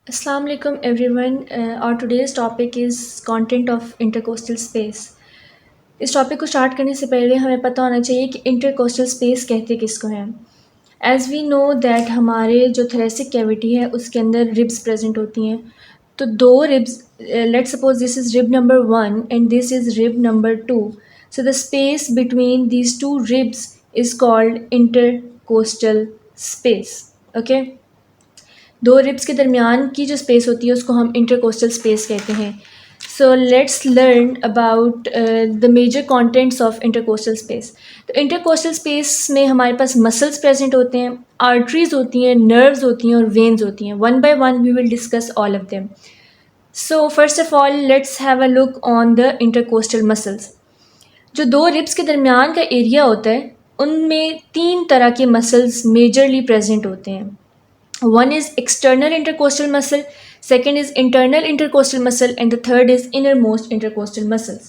Assalamu alaikum everyone. Our today's topic is content of intercoastal space. इस topic को start करने से पहले हमें पता होना चाहिए कि इंटरकोस्टल स्पेस कहते किसको हैं। एज वी नो दैट हमारे जो थोरेसिक कैविटी है उसके अंदर रिब्स प्रेजेंट होती हैं। तो दो ribs, let suppose this is rib number 1 and this is rib number 2। So the space between these two ribs is called intercostal space. Okay, दो रिब्स के दरमियान की जो स्पेस होती है उसको हम इंटरकोस्टल स्पेस कहते हैं। So let's learn about the major contents of intercostal space. तो इंटरकोस्टल स्पेस में हमारे पास मसल्स प्रेजेंट होते हैं, आर्टरीज होती हैं, नर्व्स होती हैं और वेन्स होती हैं। One by one we will discuss all of them. So first of all let's have a look on the intercostal muscles. जो दो रिब्स के दरमियान का एरिया होता है उनमें तीन तरह के मसल्स मेजरली प्रेजेंट होते हैं। One is external intercostal muscle, second is internal intercostal muscle, and the third is innermost intercostal muscles.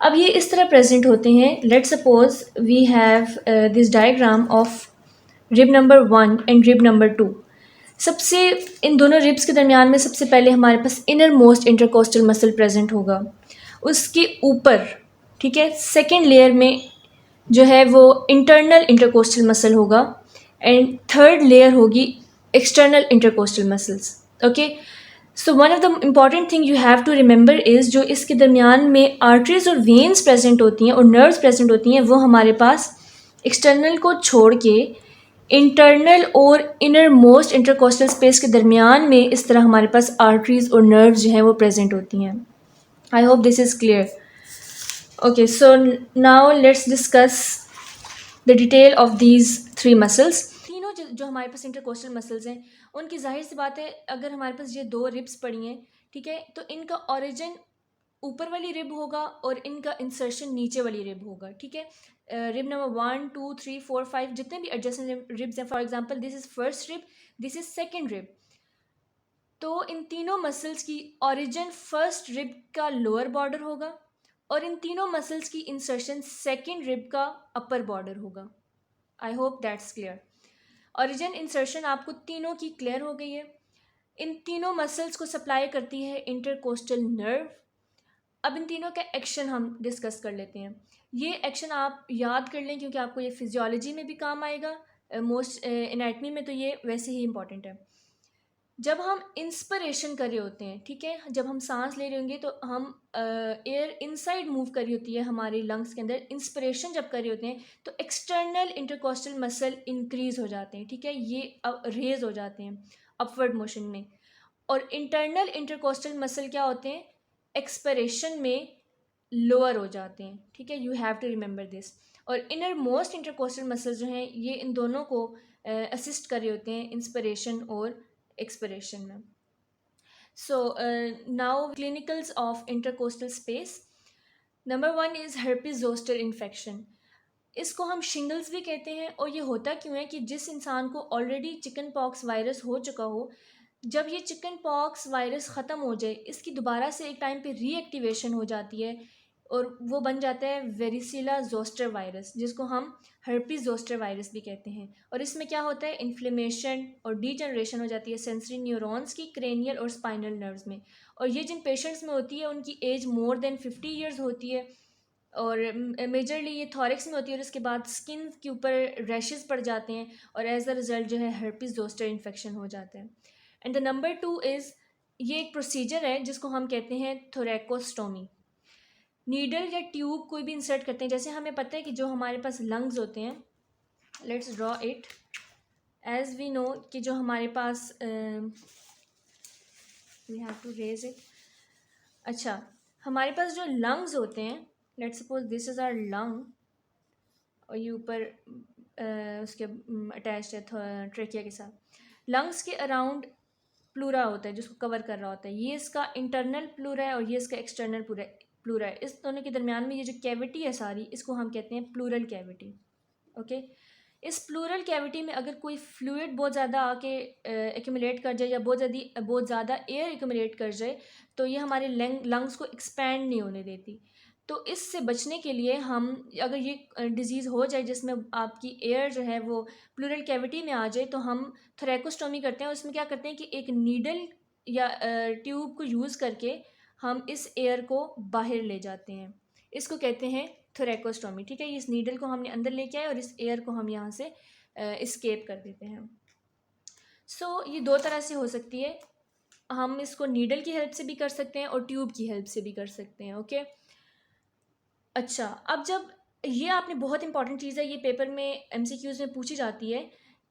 अब ये इस तरह प्रेजेंट होते हैं। Let suppose we have this diagram of rib number 1 and rib number 2। सबसे इन दोनों रिब्स के दरमियान में सबसे पहले हमारे पास innermost intercostal muscle present होगा। उसके ऊपर, ठीक है, सेकेंड लेयर में जो है वो इंटरनल इंटरकोस्टल मसल होगा एंड थर्ड लेयर होगी external intercostal muscles. Okay, so one of the important thing you have to remember is जो इसके दरमियान में arteries और veins present होती हैं और nerves present होती हैं वो हमारे पास external को छोड़ के internal और innermost intercostal space के दरमियान में इस तरह हमारे पास arteries और nerves जो हैं वो present होती हैं। I hope this is clear. Okay, so now let's discuss the detail of these three muscles. तीनों जो हमारे पास इंटरकोस्टल मसल्स हैं उनकी जाहिर सी बात है, अगर हमारे पास ये दो रिब्स पड़ी हैं, ठीक है, तो इनका ओरिजिन ऊपर वाली रिब होगा और इनका इंसर्शन नीचे वाली रिब होगा। ठीक है, रिब नंबर 1 2 3 4 5 जितने भी एडजेसेंट रिब्स हैं, for example this is first rib, this is second rib. तो इन तीनों मसल्स की ओरिजिन फर्स्ट रिब का लोअर बॉर्डर होगा और इन तीनों मसल्स की इंसर्शन सेकेंड रिब का अपर बॉर्डर होगा। I hope that's clear. Origin insertion आपको तीनों की क्लियर हो गई है। इन तीनों मसल्स को सप्लाई करती है इंटरकोस्टल नर्व। अब इन तीनों का एक्शन हम डिस्कस कर लेते हैं। ये एक्शन आप याद कर लें क्योंकि आपको ये फिजियोलॉजी में भी काम आएगा, मोस्ट एनाटमी में तो ये वैसे ही इंपॉर्टेंट है। जब हम इंस्पिरेशन कर रहे होते हैं, ठीक है, जब हम सांस ले रहे होंगे तो हम एयर इनसाइड मूव कर रही होती है हमारे लंग्स के अंदर। इंस्पिरेशन जब कर रहे होते हैं तो एक्सटर्नल इंटरकोस्टल मसल इंक्रीज हो जाते हैं, ठीक है, ये रेज हो जाते हैं अपवर्ड मोशन में। और इंटरनल इंटरकोस्टल मसल क्या होते हैं, एक्सपिरेशन में लोअर हो जाते हैं। ठीक है, you have to remember this. और इनर मोस्ट इंटरकोस्टल मसल जो हैं ये इन दोनों को असिस्ट कर रहे होते हैं इंस्पिरेशन और एक्सपिरेशन में। So now clinicals of intercostal space. Number 1 is herpes zoster infection. इसको हम शिंगल्स भी कहते हैं और ये होता क्यों है कि जिस इंसान को ऑलरेडी चिकन पॉक्स वायरस हो चुका हो, जब ये चिकन पॉक्स वायरस ख़त्म हो जाए इसकी दोबारा से एक टाइम पे रीएक्टिवेशन हो जाती है और वो बन जाता है वेरिसिला जोस्टर वायरस, जिसको हम हर्पीज जोस्टर वायरस भी कहते हैं। और इसमें क्या होता है, इन्फ्लेमेशन और डीजनरेशन हो जाती है सेंसरी न्यूरॉन्स की क्रेनियल और स्पाइनल नर्व्स में। और ये जिन पेशेंट्स में होती है उनकी एज मोर देन 50 ईयर्स होती है और मेजरली ये थॉरिक्स में होती है और उसके बाद स्किन के ऊपर रैशेस पड़ जाते हैं और एज अ रिजल्ट जो है हर्पीज जोस्टर इन्फेक्शन हो जाता है। एंड द नंबर 2 इज़, ये एक प्रोसीजर है जिसको हम कहते हैं थोरैकोस्टोमी। नीडल या ट्यूब कोई भी इंसर्ट करते हैं। जैसे हमें पता है कि जो हमारे पास लंग्स होते हैं, let's draw it as we know कि जो हमारे पास we have to raise it. अच्छा, हमारे पास जो लंग्स होते हैं, let's suppose this is our lung और ये ऊपर उसके अटैच है ट्रेकिया के साथ। लंग्स के अराउंड प्लूरा होता है जिसको कवर कर रहा होता है, ये इसका इंटरनल प्लूरा है और ये इसका एक्सटर्नल प्लूरा है। इस दोनों के दरमियान में ये जो कैविटी है सारी, इसको हम कहते हैं प्लूरल कैविटी। ओके, इस प्लूरल कैविटी में अगर कोई फ्लूइड बहुत ज़्यादा आके एक्यूमुलेट कर जाए या बहुत ज़्यादा एयर एक्यूमुलेट कर जाए तो ये हमारे लंग्स को एक्सपैंड नहीं होने देती। तो इससे बचने के लिए हम, अगर ये डिज़ीज़ हो जाए जिसमें आपकी एयर जो है वो, प्लूरल कैविटी में आ जाए, तो हम थोरैकोस्टोमी करते हैं। उसमें क्या करते हैं कि एक नीडल या ट्यूब को यूज़ करके हम इस एयर को बाहर ले जाते हैं। इसको कहते हैं थोरैकोस्टोमी। ठीक है, इस नीडल को हमने अंदर लेके आए और इस एयर को हम यहाँ से एस्केप कर देते हैं। ये दो तरह से हो सकती है। हम इसको नीडल की हेल्प से भी कर सकते हैं और ट्यूब की हेल्प से भी कर सकते हैं। ओके, अच्छा, अब जब ये आपने बहुत इंपॉर्टेंट चीज़ है, ये पेपर में एमसीक्यूज़ में पूछी जाती है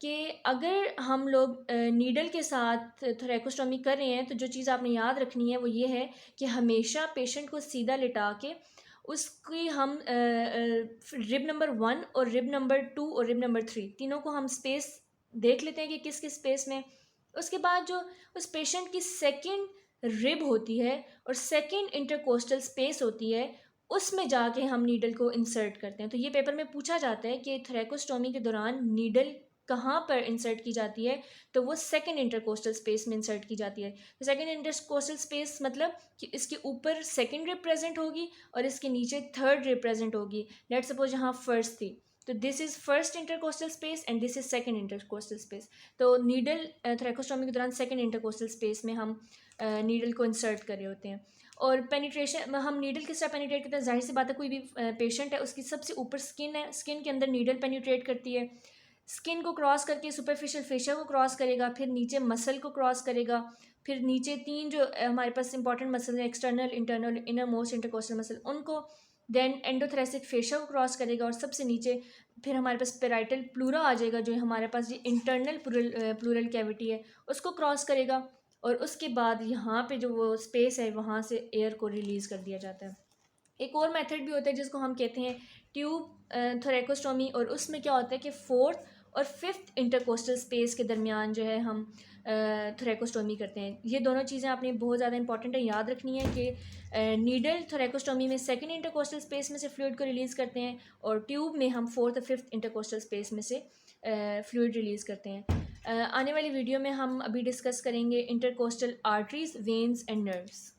कि अगर हम लोग नीडल के साथ थोरैकोस्टोमी कर रहे हैं तो जो चीज़ आपने याद रखनी है वो ये है कि हमेशा पेशेंट को सीधा लिटा के उसकी हम रिब नंबर 1 और रिब नंबर 2 और रिब नंबर 3 तीनों को हम स्पेस देख लेते हैं कि किस किस स्पेस में। उसके बाद जो उस पेशेंट की सेकंड रिब होती है और सेकंड इंटरकोस्टल स्पेस होती है, उसमें जाके हम नीडल को इंसर्ट करते हैं। तो ये पेपर में पूछा जाता है कि थोरैकोस्टोमी के दौरान नीडल कहाँ पर इंसर्ट की जाती है, तो वो सेकंड इंटरकोस्टल स्पेस में इंसर्ट की जाती है। तो सेकंड इंटरकोस्टल स्पेस मतलब कि इसके ऊपर सेकंड रिब प्रेजेंट होगी और इसके नीचे थर्ड रिब प्रेजेंट होगी। लेट्स सपोज यहाँ फर्स्ट थी, तो this is first intercostal space and this is second intercostal space. तो नीडल थोरैकोस्टोमी के दौरान सेकंड इंटरकोस्टल स्पेस में हम नीडल को इंसर्ट कर रहे होते हैं। और पेनिट्रेशन, हम नीडल किस तरह पेनिट्रेट करते हैं, जाहिर सी बात है कोई भी पेशेंट है उसकी सबसे ऊपर स्किन है, स्किन के अंदर नीडल पेनिट्रेट करती है, स्किन को क्रॉस करके सुपरफिशियल फेशिया को क्रॉस करेगा, फिर नीचे मसल को क्रॉस करेगा, फिर नीचे तीन जो हमारे पास इंपॉर्टेंट मसल है, external, internal, inner most intercostal muscle, उनको, देन एंडोथोरेसिक फेशिया को क्रॉस करेगा और सबसे नीचे फिर हमारे पास पेराइटल प्लूरा आ जाएगा जो हमारे पास ये इंटरनल प्लूरल कैविटी है, उसको क्रॉस करेगा और उसके बाद यहाँ पे जो वो स्पेस है वहाँ से एयर को रिलीज़ कर दिया जाता है। एक और मेथड भी होता है जिसको हम कहते हैं ट्यूब थोरैकोस्टोमी, और उसमें क्या होता है कि फोर्थ और फिफ्थ इंटरकोस्टल स्पेस के दरमियान जो है हम थोरैकोस्टोमी करते हैं। ये दोनों चीज़ें आपने बहुत ज़्यादा इंपॉर्टेंट है, याद रखनी है कि नीडल थोरैकोस्टोमी में सेकंड इंटरकोस्टल स्पेस में से फ्लूइड को रिलीज़ करते हैं और ट्यूब में हम फोर्थ और फिफ्थ इंटरकोस्टल स्पेस में से फ्लूइड रिलीज़ करते हैं। आने वाली वीडियो में हम अभी डिस्कस करेंगे intercostal arteries, veins and nerves.